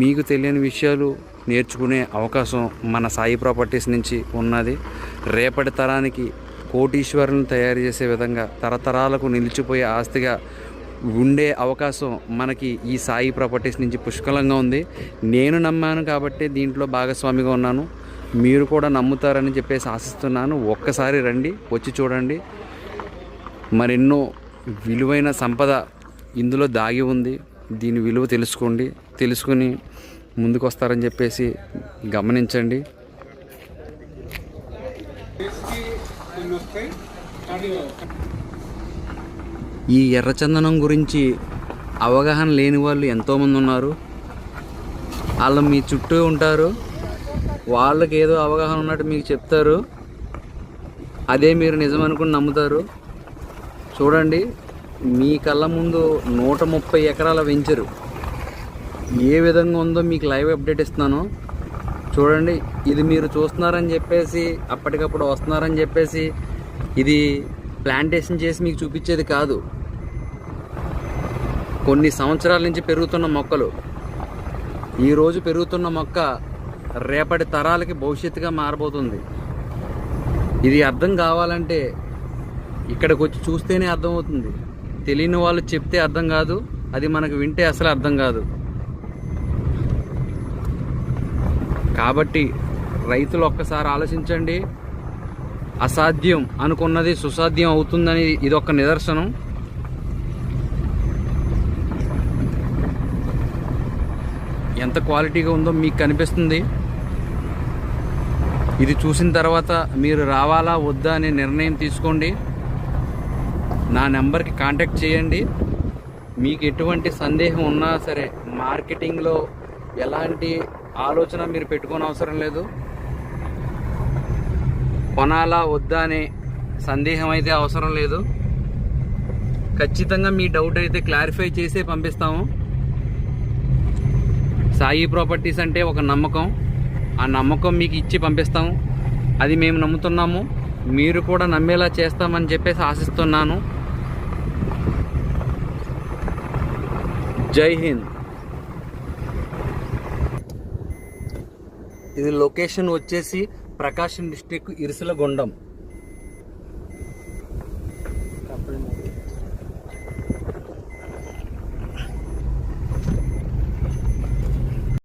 మీకు తెలియని విషయాలు నేర్చుకునే అవకాశం మన సాయి ప్రాపర్టీస్ నుంచి ఉన్నది. రేపటి తరానికి కోటీశ్వరులను తయారు చేసే విధంగా తరతరాలకు నిలిచిపోయే ఆస్తిగా ఉండే అవకాశం మనకి ఈ సాయి ప్రాపర్టీస్ నుంచి పుష్కలంగా ఉంది. నేను నమ్మాను కాబట్టి దీంట్లో భాగస్వామిగా ఉన్నాను. మీరు కూడా నమ్ముతారని చెప్పేసి ఆశిస్తున్నాను. ఒక్కసారి రండి, వచ్చి చూడండి. మరెన్నో విలువైన సంపద ఇందులో దాగి ఉంది. దీని విలువ తెలుసుకోండి, తెలుసుకుని ముందుకు వస్తారని చెప్పేసి గమనించండి. ఈ ఎర్రచందనం గురించి అవగాహన లేని వాళ్ళు ఎంతోమంది ఉన్నారు. వాళ్ళు మీ చుట్టూ ఉంటారు, వాళ్ళకి ఏదో అవగాహన ఉన్నట్టు మీకు చెప్తారు, అదే మీరు నిజం అనుకుని నమ్ముతారు. చూడండి, మీ కళ్ళ ముందు 130 ఎకరాల వెంచరు ఏ విధంగా ఉందో మీకు లైవ్ అప్డేట్ ఇస్తున్నాను. చూడండి, ఇది మీరు చూస్తున్నారని చెప్పేసి అప్పటికప్పుడు వస్తున్నారని చెప్పేసి ఇది ప్లాంటేషన్ చేసి మీకు చూపించేది కాదు. కొన్ని సంవత్సరాల నుంచి పెరుగుతున్న మొక్కలు, ఈరోజు పెరుగుతున్న మొక్క రేపటి తరాలకి భవిష్యత్తుగా మారబోతుంది. ఇది అర్థం కావాలంటే ఇక్కడికి వచ్చి చూస్తేనే అర్థమవుతుంది. తెలియని వాళ్ళు చెప్తే అర్థం కాదు, అది మనకు వింటే అసలు అర్థం కాదు. కాబట్టి రైతులు ఒక్కసారి ఆలోచించండి. అసాధ్యం అనుకున్నది సుసాధ్యం అవుతుందని ఇదొక నిదర్శనం. ఎంత క్వాలిటీగా ఉందో మీకు కనిపిస్తుంది. ఇది చూసిన తర్వాత మీరు రావాలా వద్దా అనే నిర్ణయం తీసుకోండి. నా నెంబర్కి కాంటాక్ట్ చేయండి. మీకు ఎటువంటి సందేహం ఉన్నా సరే, మార్కెటింగ్లో ఎలాంటి ఆలోచన మీరు పెట్టుకోని అవసరం లేదు. కొనాలా వద్దా అనే సందేహం అయితే అవసరం లేదు. ఖచ్చితంగా మీ డౌట్ అయితే క్లారిఫై చేసే పంపిస్తాము. సాయి ప్రాపర్టీస్ అంటే ఒక నమ్మకం. ఆ నమ్మకం మీకు ఇచ్చి పంపిస్తాము. అది మేము నమ్ముతున్నాము, మీరు కూడా నమ్మేలా చేస్తామని చెప్పేసి ఆశిస్తున్నాను. జై హింద్. ఇది లొకేషన్ వచ్చేసి ప్రకాశం డిస్ట్రిక్ట్ ఇరుసులగొండం.